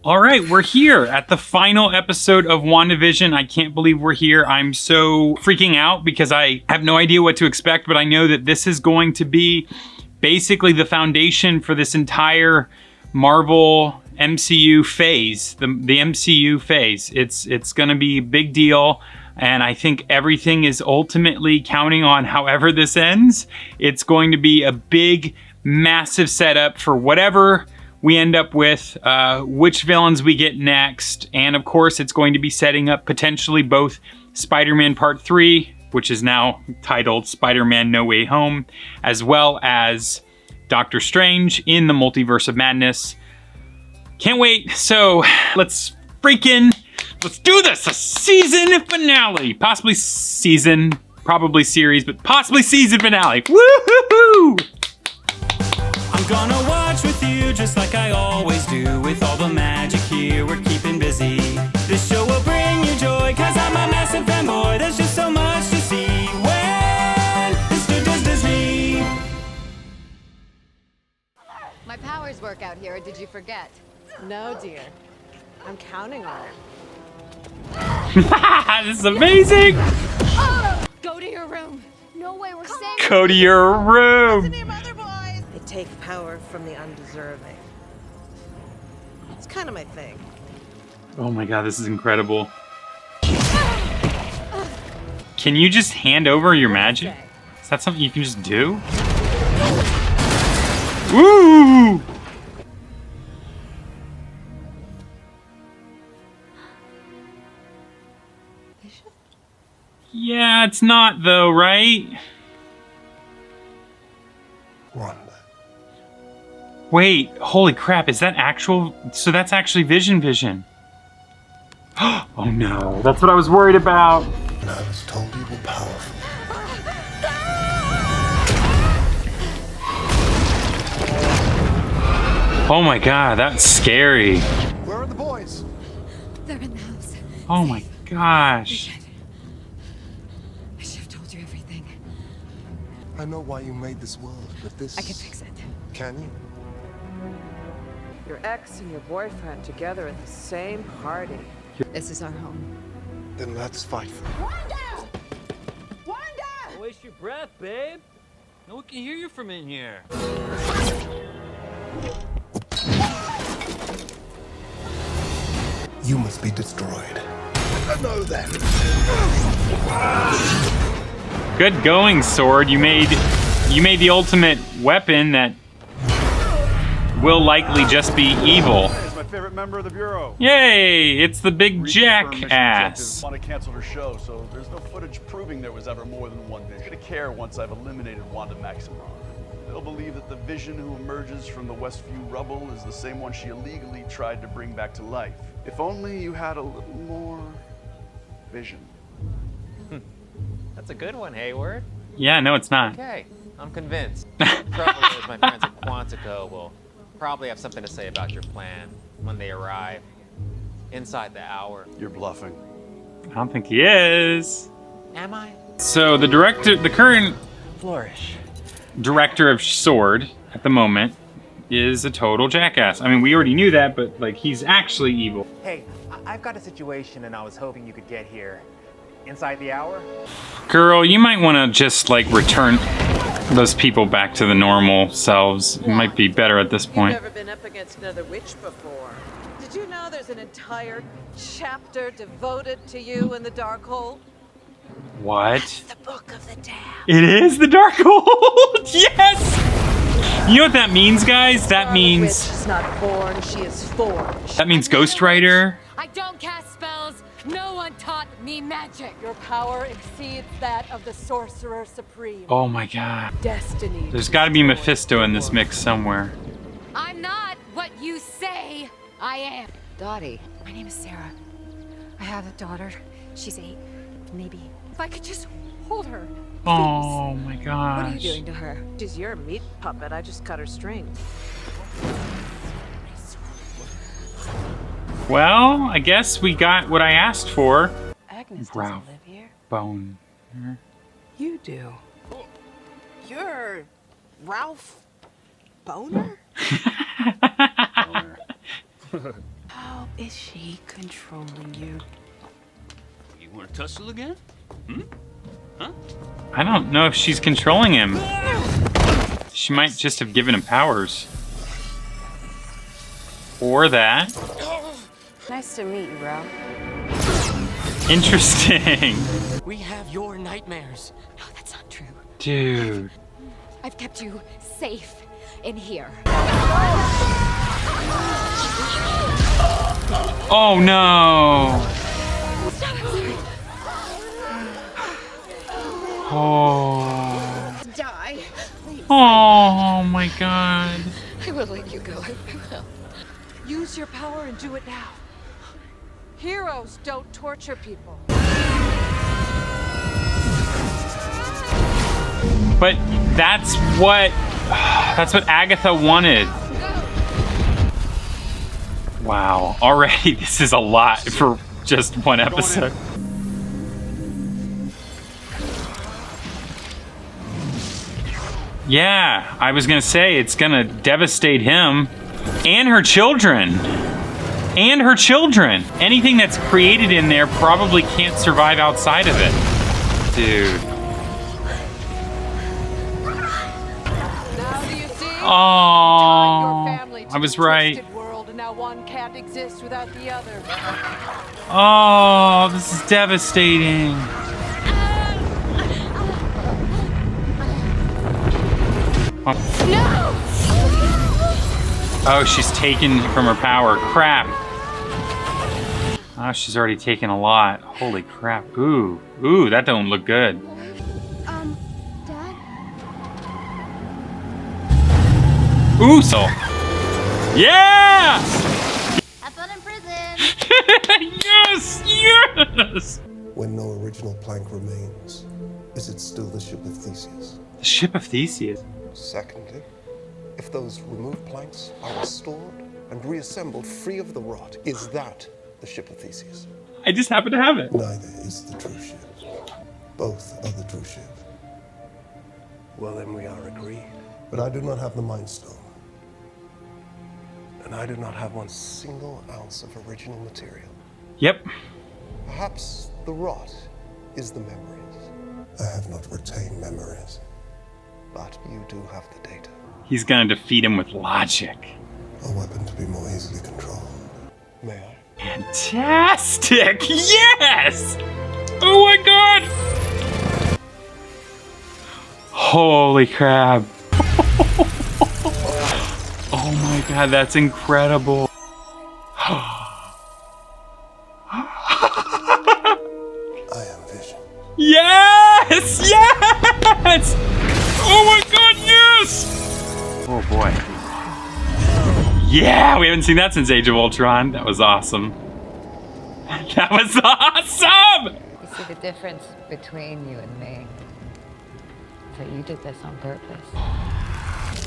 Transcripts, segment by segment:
All right, we're here at the final episode of WandaVision. I can't believe we're here. I'm so freaking out because I have no idea what to expect, but I know that this is going to be basically the foundation for this entire Marvel MCU phase, the MCU phase. It's going to be a big deal, and I think everything is ultimately counting on however this ends. It's going to be a big, massive setup for whatever we end up with, which villains we get next, and of course it's going to be setting up potentially both Spider-Man Part 3, which is now titled Spider-Man No Way Home, as well as Doctor Strange in the Multiverse of Madness. Can't wait, so let's do this! A season finale! Possibly season, probably series, but possibly season finale! Woo-hoo-hoo! I'm gonna watch with you just like I always do. With all the magic here, we're keeping busy. This show will bring you joy, cause I'm a massive fanboy. There's just so much to see when Mr. Does Disney. My powers work out here, or did you forget? No, dear. I'm counting on it. This is amazing! Go to your room. No way, we're staying. Go to your room! I take power from the undeserving. It's kind of my thing. Oh my god, this is incredible. Can you just hand over your magic? Is that something you can just do? Woo! Yeah, it's not though, right? Wanda. Wait, holy crap, is that actual? So that's actually Vision. Oh no, that's what I was worried about. And I was told you were powerful. Oh my god, that's scary. Where are the boys? They're in the house. Oh my gosh. I should have told you everything. I know why you made this world, but this... I can fix it. Can you? Your ex and your boyfriend together at the same party. This is our home. Then let's fight for it. Wanda! Wanda! Don't waste your breath, babe. No one can hear you from in here. You must be destroyed. I know that. Good going, Sword. You made the ultimate weapon that will likely just be evil. It's my favorite member of the Bureau. Yay! It's the big jackass. Wanda canceled her show, so there's no footage proving there was ever more than one Vision. I'm gonna care once I've eliminated Wanda Maximoff. They'll believe that the Vision who emerges from the Westview rubble is the same one she illegally tried to bring back to life. If only you had a little more vision. That's a good one, Hayward. Yeah, no, it's not. Okay, I'm convinced. Trouble is, my friends at Quantico will probably have something to say about your plan when they arrive inside the hour. You're bluffing. I don't think he is. Am I? So the current Flourish. director of Sword at the moment is a total jackass. I mean, we already knew that, but like he's actually evil. Hey, I've got a situation and I was hoping you could get here. Inside the hour? Girl, you might want to just like return those people back to the normal selves. It might be better at this You've point. never been up against another witch before. Did you know there's an entire chapter devoted to you in the Darkhold? What? The Book of the Damned. It is the Darkhold! Yes! You know what that means, guys? That Witch means is not born, she is forged. that means Ghost Rider. I don't cast spells. No one taught me magic. Your power exceeds that of the Sorcerer Supreme. Oh my god. Destiny. There's got to be Mephisto in this mix somewhere. I'm not what you say I am. Dottie. My name is Sarah. I have a daughter. She's 8. Maybe. If I could just hold her. Oh my gosh. What are you doing to her? She's your meat puppet. I just cut her strings. Well, I guess we got what I asked for. Agnes Ralph. doesn't live here. Bone. You do. You're Ralph Boner? How Is she controlling you? You want to tussle again? Huh? I don't know if she's controlling him. She might just have given him powers. Or that. Nice to meet you, bro. Interesting. We have your nightmares. No, that's not true. Dude. I've kept you safe in here. Oh no. Oh. Die. Oh my god. I will let you go. I will. Use your power and do it now. Heroes don't torture people. But that's what Agatha wanted. Wow, already this is a lot for just one episode. Yeah, I was gonna say it's gonna devastate him and her children. And her children. Anything that's created in there probably can't survive outside of it. Dude. Now do you see? Oh, Your family to I was a right. twisted world, and now one can't exist without the other. Oh, this is devastating. No! Oh, she's taken from her power. Crap. Oh, she's already taken a lot. Holy crap. Ooh, that don't look good. Dad? Ooh, so. Yeah! Have fun in prison. Yes! Yes! When no original plank remains, is it still the ship of Theseus? The ship of Theseus. Secondly, if those removed planks are restored and reassembled free of the rot, is that the ship of Theseus? I just happen to have it. Neither is the true ship. Both are the true ship. Well, then we are agreed. But I do not have the Mind Stone. And I do not have one single ounce of original material. Yep. Perhaps the rot is the memories. I have not retained memories. But you do have the data. He's gonna defeat him with logic. A weapon to be more easily controlled. May I? Fantastic! Yes! Oh my god! Holy crap. Oh my god, that's incredible. I am Vision. Yes! Yes! Oh my god, yes! Oh boy. Yeah, we haven't seen that since Age of Ultron. That was awesome. That was awesome! You see the difference between you and me. So you did this on purpose.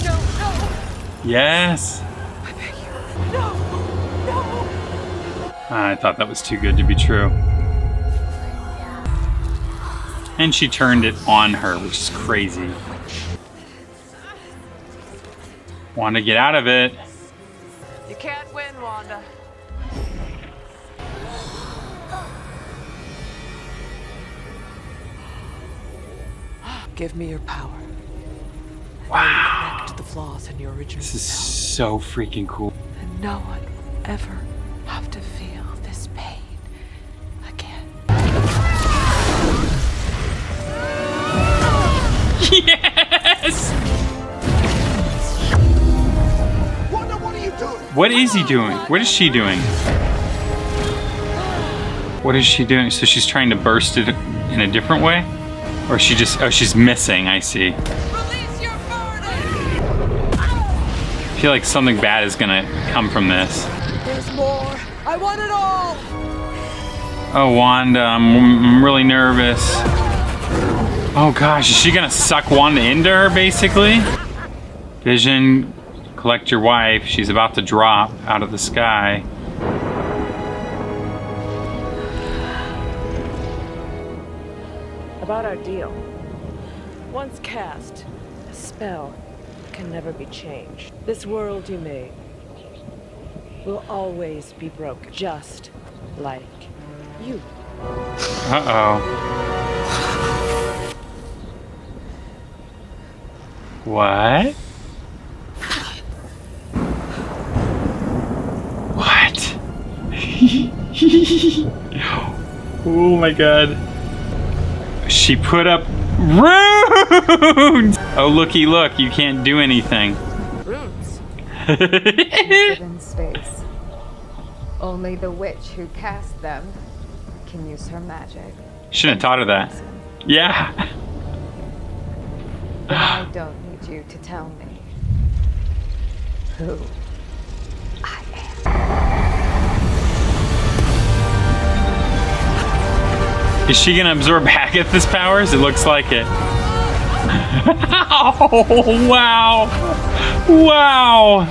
No, no, Yes. I beg you. No, no. I thought that was too good to be true. And she turned it on her, which is crazy. Wanda, get out of it. You can't win, Wanda. Give me your power. Wow. Correct the flaws in your original This is self. so freaking cool. And no one ever have to feel this pain again. Yes! Wanda, what are you doing? What is he doing? What is she doing? What is she doing? So she's trying to burst it in a different way? Or she just, oh, she's missing, I see. Release your burden! I feel like something bad is gonna come from this. There's more. I want it all. Oh, Wanda, I'm really nervous. Oh gosh, is she gonna suck Wanda into her, basically? Vision, collect your wife. She's about to drop out of the sky. About our deal. Once cast, a spell can never be changed. This world you made, will always be broken, just like you. Uh-oh. What? What? Oh my god. She put up runes! Oh, looky look, you can't do anything. Runes? In space. Only the witch who cast them can use her magic. Shouldn't have taught her that. Yeah. But I don't need you to tell me who I am. Is she gonna absorb Agatha's powers? It looks like it. Oh, wow. Wow.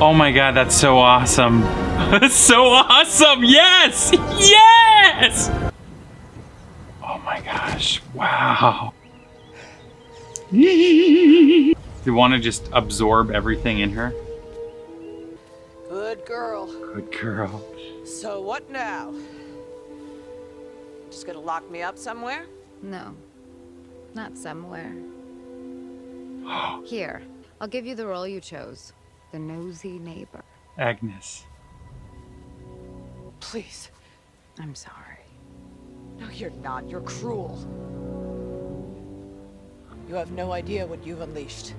Oh my god, that's so awesome. That's so awesome. Yes. Yes. Oh my gosh. Wow. You want to just absorb everything in her? Good girl. Good girl. So what now? Just gonna lock me up somewhere? No, not somewhere. Here, I'll give you the role you chose. The nosy neighbor. Agnes. Please. I'm sorry. No, you're not. You're cruel. You have no idea what you've unleashed.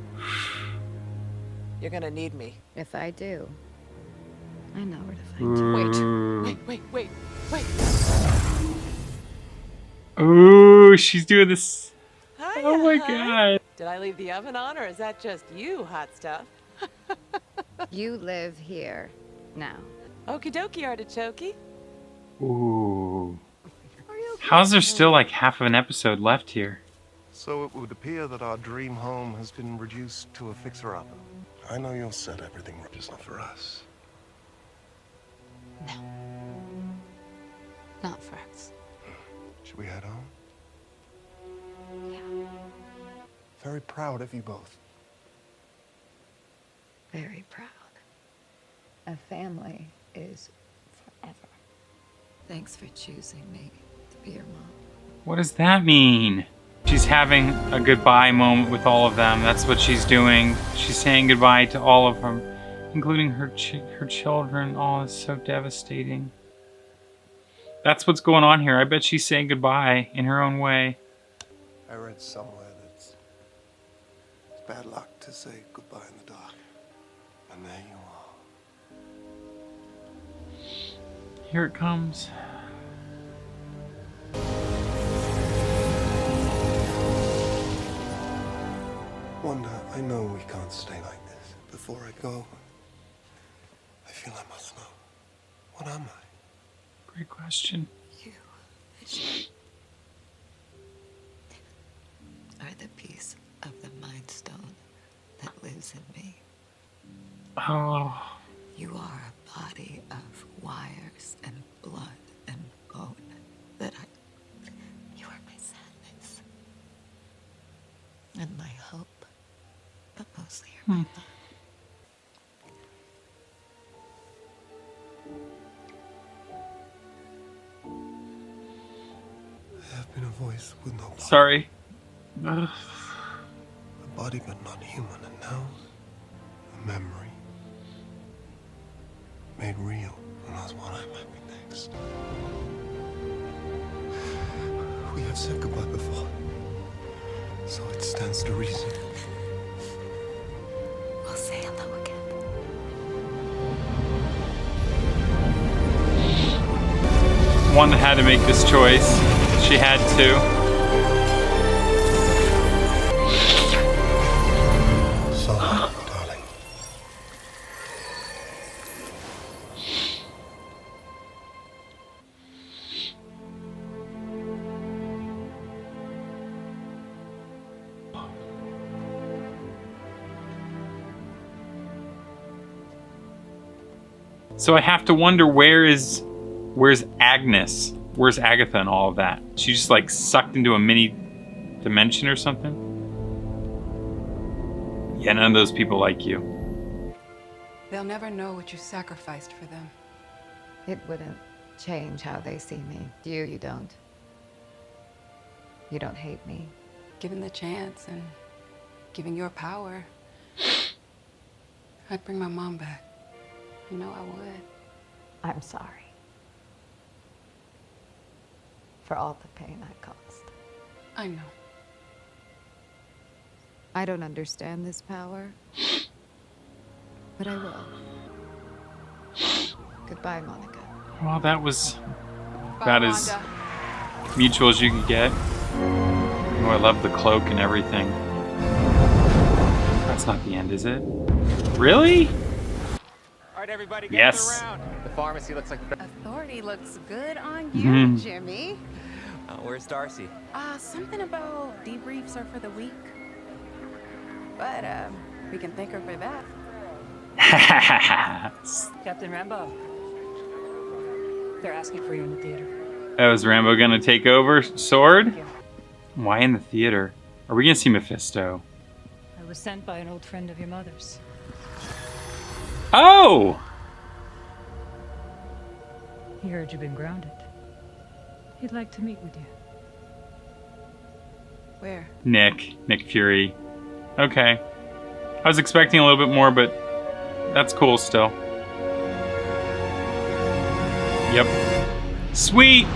You're gonna need me. If I do, I know where to find you. Wait. Ooh, she's doing this. Hi, Oh my hi. god. Did I leave the oven on, or is that just you, hot stuff? You live here now. Okie dokie, artichoke. Ooh. How's there still like half of an episode left here? So it would appear that our dream home has been reduced to a fixer-upper. I know you'll set everything right, just not for us. No. Not for us. Should we head home? Yeah. Very proud of you both. Very proud. A family is forever. Thanks for choosing me to be your mom. What does that mean? She's having a goodbye moment with all of them. That's what she's doing. She's saying goodbye to all of them, including her children. Oh, it's so devastating. That's what's going on here. I bet she's saying goodbye in her own way. I read somewhere that it's bad luck to say goodbye in the dark. And there you are. Here it comes. Wanda, I know we can't stay like this. Before I go, I feel I must know. What am I? Great question. You are the piece of the Mind Stone that lives in me. Oh. You are a body of wires and blood and bone you are my sadness. And my hope. But mostly you're my love. I have been a voice with no body. Sorry. A body but not human, and now a memory made real. And that's what I'm happy next. We have said goodbye before, so it stands to reason. We'll say hello again. Wanda had to make this choice. She had to. Sorry, darling. So I have to wonder where's Agnes? Where's Agatha and all of that? She just like sucked into a mini dimension or something? Yeah, none of those people like you. They'll never know what you sacrificed for them. It wouldn't change how they see me. You don't. You don't hate me. Given the chance and given your power, I'd bring my mom back. You know I would. I'm sorry. For all the pain I caused. I know. I don't understand this power. But I will. Goodbye, Monica. Well, that was Bye, about as Wanda. mutual as you could get. Oh, I love the cloak and everything. That's not the end, is it? Really? All right, everybody, Yes. gather around. The pharmacy looks like the... Authority looks good on you, Jimmy. Where's Darcy? Something about debriefs are for the week. But, we can thank her for that. Captain Rambo. They're asking for you in the theater. Oh, is Rambo gonna take over? Sword? Why in the theater? Are we gonna see Mephisto? I was sent by an old friend of your mother's. Oh! He heard you've been grounded. He'd like to meet with you. Where? Nick Fury. Okay. I was expecting a little bit more, but that's cool still. Yep. Sweet!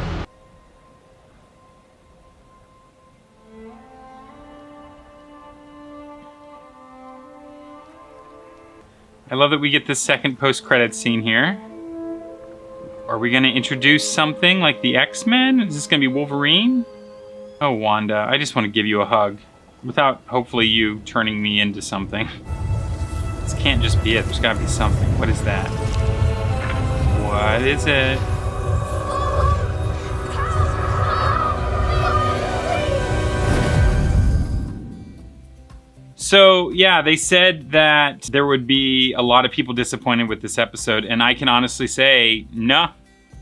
I love that we get this second post-credits scene here. Are we gonna introduce something like the X-Men? Is this gonna be Wolverine? Oh, Wanda, I just want to give you a hug. Without, hopefully, you turning me into something. This can't just be it. There's gotta be something. What is that? What is it? So, yeah, they said that there would be a lot of people disappointed with this episode, and I can honestly say, nah,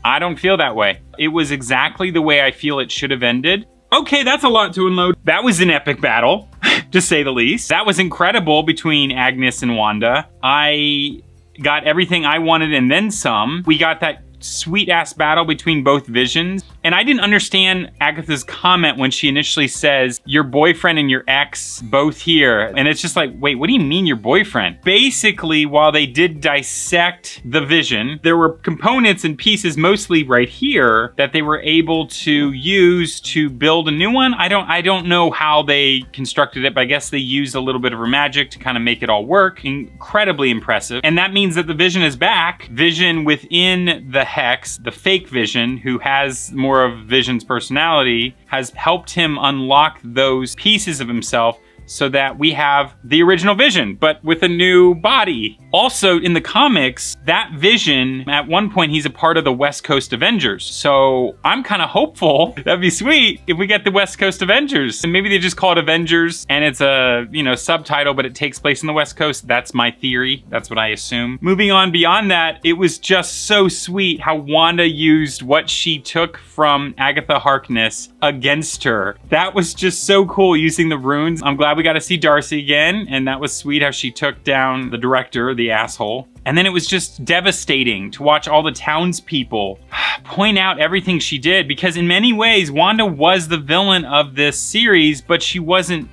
I don't feel that way. It was exactly the way I feel it should have ended. Okay, that's a lot to unload. That was an epic battle, to say the least. That was incredible between Agnes and Wanda. I got everything I wanted and then some. We got that sweet-ass battle between both visions. And I didn't understand Agatha's comment when she initially says, your boyfriend and your ex both here. And it's just like, wait, what do you mean your boyfriend? Basically, while they did dissect the vision, there were components and pieces, mostly right here, that they were able to use to build a new one. I don't know how they constructed it, but I guess they used a little bit of her magic to kind of make it all work. Incredibly impressive. And that means that the Vision is back. Vision within the Hex, the fake Vision, who has more of Vision's personality, has helped him unlock those pieces of himself so that we have the original Vision, but with a new body. Also, in the comics, that Vision, at one point, he's a part of the West Coast Avengers. So I'm kind of hopeful, that'd be sweet, if we get the West Coast Avengers. And maybe they just call it Avengers, and it's a, subtitle, but it takes place in the West Coast. That's my theory. That's what I assume. Moving on beyond that, it was just so sweet how Wanda used what she took from Agatha Harkness against her. That was just so cool, using the runes. I'm glad we got to see Darcy again, and that was sweet how she took down the director, the asshole. And then it was just devastating to watch all the townspeople point out everything she did, because in many ways, Wanda was the villain of this series, but she wasn't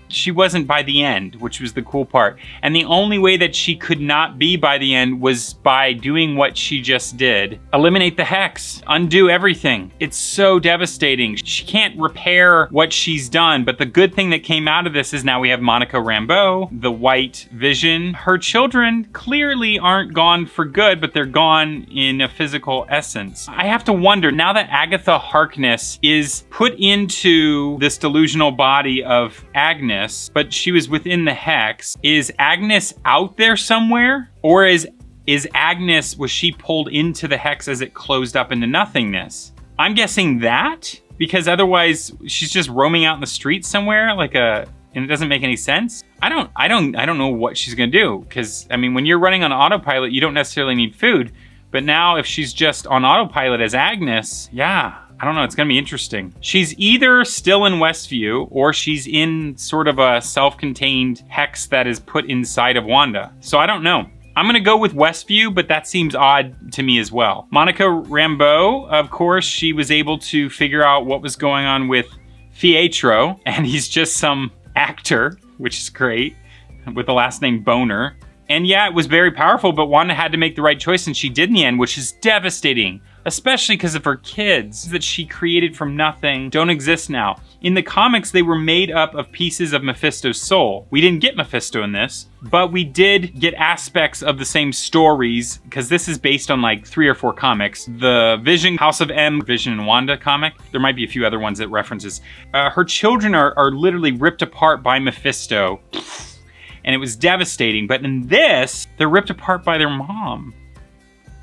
by the end, which was the cool part. And the only way that she could not be by the end was by doing what she just did. Eliminate the Hex, undo everything. It's so devastating. She can't repair what she's done, but the good thing that came out of this is now we have Monica Rambeau, the White Vision. Her children clearly aren't gone for good, but they're gone in a physical essence. I have to wonder, now that Agatha Harkness is put into this delusional body of Agnes, but she was within the Hex, is Agnes out there somewhere? Or is Agnes, was she pulled into the Hex as it closed up into nothingness? I'm guessing that, because otherwise she's just roaming out in the streets somewhere and it doesn't make any sense. I don't know what she's gonna do, because I mean, when you're running on autopilot, you don't necessarily need food. But now if she's just on autopilot as Agnes, yeah, I don't know, it's gonna be interesting. She's either still in Westview or she's in sort of a self-contained hex that is put inside of Wanda. So I don't know. I'm gonna go with Westview, but that seems odd to me as well. Monica Rambeau, of course, she was able to figure out what was going on with Fietro, and he's just some actor, which is great, with the last name Boner. And yeah, it was very powerful, but Wanda had to make the right choice, and she did in the end, which is devastating, especially because of her kids that she created from nothing don't exist now. In the comics, they were made up of pieces of Mephisto's soul. We didn't get Mephisto in this, but we did get aspects of the same stories, because this is based on like 3 or 4 comics. The Vision, House of M, Vision and Wanda comic. There might be a few other ones that references. Her children are literally ripped apart by Mephisto, and it was devastating. But in this, they're ripped apart by their mom.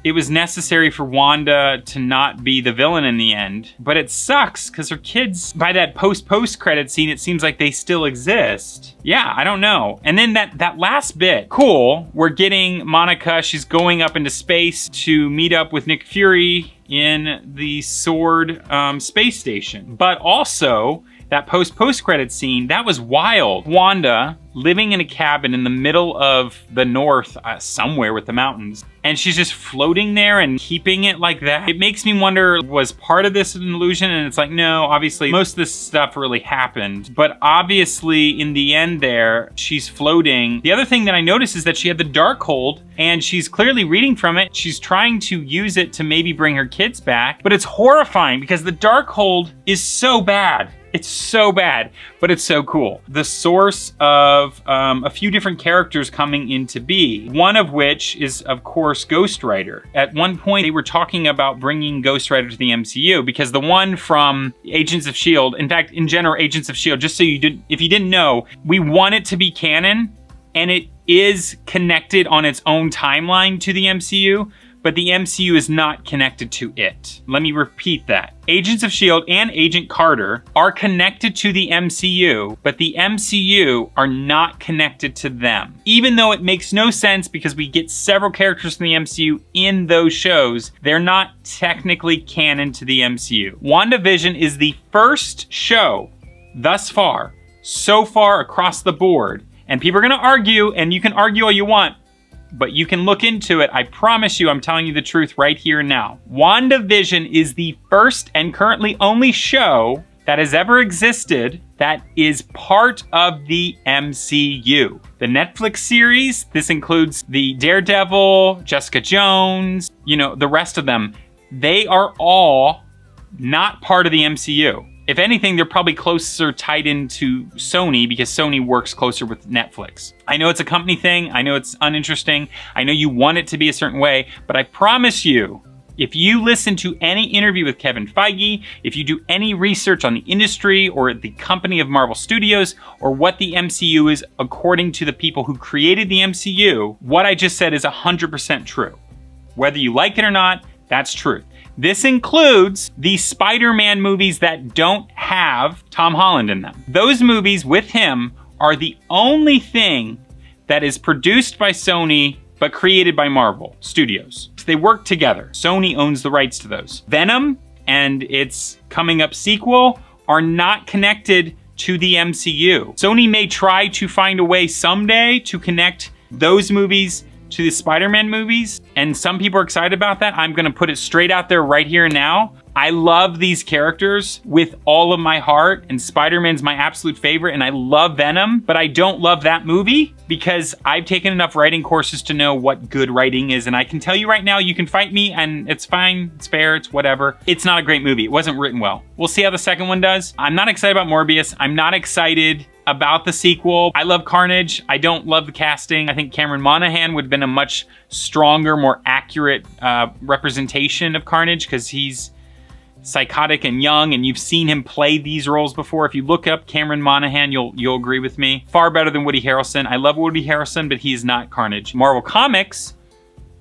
It was necessary for Wanda to not be the villain in the end, but it sucks because her kids, by that post-credit scene, it seems like they still exist. Yeah, I don't know. And then that last bit, cool, we're getting Monica, she's going up into space to meet up with Nick Fury in the Sword space station. But also, that post-credit scene, that was wild. Wanda living in a cabin in the middle of the north, somewhere with the mountains, and she's just floating there and keeping it like that. It makes me wonder, was part of this an illusion? And it's like, no, obviously most of this stuff really happened, but obviously in the end there, she's floating. The other thing that I noticed is that she had the Darkhold, and she's clearly reading from it. She's trying to use it to maybe bring her kids back, but it's horrifying because the Darkhold is so bad. It's so bad, but it's so cool. The source of a few different characters coming into be, one of which is, of course, Ghost Rider. At one point, they were talking about bringing Ghost Rider to the MCU because the one from Agents of S.H.I.E.L.D., in fact, in general, Agents of S.H.I.E.L.D., just so if you didn't know, we want it to be canon, and it is connected on its own timeline to the MCU, but the MCU is not connected to it. Let me repeat that. Agents of S.H.I.E.L.D. and Agent Carter are connected to the MCU, but the MCU are not connected to them. Even though it makes no sense because we get several characters from the MCU in those shows, they're not technically canon to the MCU. WandaVision is the first show thus far, so far across the board, and people are gonna argue, and you can argue all you want, but you can look into it. I promise you, I'm telling you the truth right here and now. WandaVision is the first and currently only show that has ever existed that is part of the MCU. The Netflix series, this includes the Daredevil, Jessica Jones, the rest of them. They are all not part of the MCU. If anything, they're probably closer tied into Sony because Sony works closer with Netflix. I know it's a company thing. I know it's uninteresting. I know you want it to be a certain way, but I promise you, if you listen to any interview with Kevin Feige, if you do any research on the industry or the company of Marvel Studios or what the MCU is according to the people who created the MCU, what I just said is 100% true. Whether you like it or not, that's truth. This includes the Spider-Man movies that don't have Tom Holland in them. Those movies with him are the only thing that is produced by Sony but created by Marvel Studios. They work together. Sony owns the rights to those. Venom and its coming up sequel are not connected to the MCU. Sony may try to find a way someday to connect those movies to the Spider-Man movies, and some people are excited about that. I'm gonna put it straight out there right here and now. I love these characters with all of my heart, and Spider-Man's my absolute favorite, and I love Venom, but I don't love that movie because I've taken enough writing courses to know what good writing is, and I can tell you right now, you can fight me, and it's fine, it's fair, it's whatever. It's not a great movie. It wasn't written well. We'll see how the second one does. I'm not excited about Morbius. I'm not excited about the sequel. I love Carnage. I don't love the casting. I think Cameron Monaghan would have been a much stronger, more accurate representation of Carnage because he's psychotic and young, and you've seen him play these roles before. If you look up Cameron Monaghan, you'll agree with me. Far better than Woody Harrelson. I love Woody Harrelson, but he's not Carnage. Marvel Comics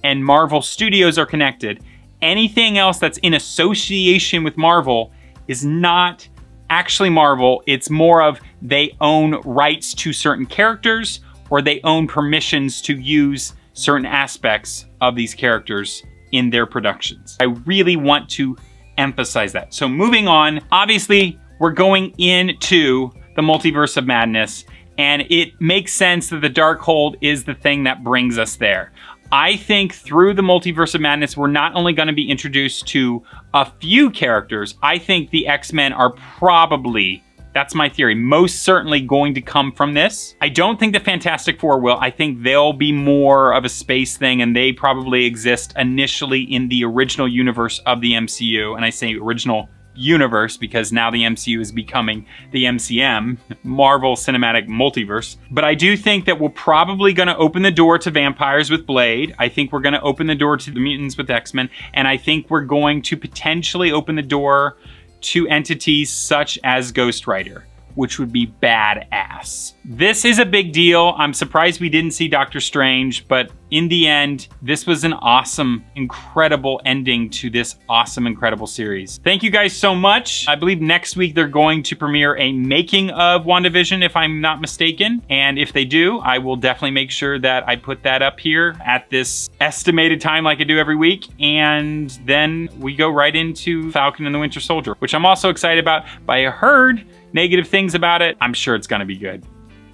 and Marvel Studios are connected. Anything else that's in association with Marvel is not actually Marvel. It's more of they own rights to certain characters or they own permissions to use certain aspects of these characters in their productions. I really want to emphasize that. So moving on, obviously we're going into the multiverse of madness, and it makes sense that the Darkhold is the thing that brings us there. I think through the multiverse of madness, we're not only going to be introduced to a few characters, I think the X-Men are probably, that's my theory, most certainly going to come from this. I don't think the Fantastic Four will. I think they'll be more of a space thing, and they probably exist initially in the original universe of the MCU. And I say original universe because now the MCU is becoming the MCM, Marvel Cinematic Multiverse. But I do think that we're probably going to open the door to vampires with Blade. I think we're going to open the door to the mutants with X-Men. And I think we're going to potentially open the door to entities such as Ghost Rider, which would be badass. This is a big deal. I'm surprised we didn't see Doctor Strange, but in the end, this was an awesome, incredible ending to this awesome, incredible series. Thank you guys so much. I believe next week they're going to premiere a making of WandaVision, if I'm not mistaken. And if they do, I will definitely make sure that I put that up here at this estimated time like I do every week. And then we go right into Falcon and the Winter Soldier, which I'm also excited about, but I heard negative things about it. I'm sure it's gonna be good.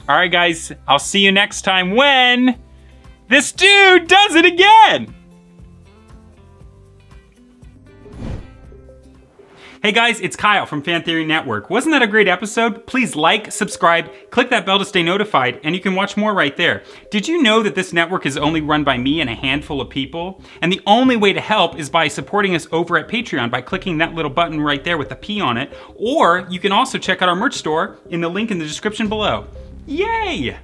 All right, guys, I'll see you next time when this dude does it again. Hey guys, it's Kyle from Fan Theory Network. Wasn't that a great episode? Please like, subscribe, click that bell to stay notified, and you can watch more right there. Did you know that this network is only run by me and a handful of people? And the only way to help is by supporting us over at Patreon by clicking that little button right there with the P on it, or you can also check out our merch store in the link in the description below. Yay!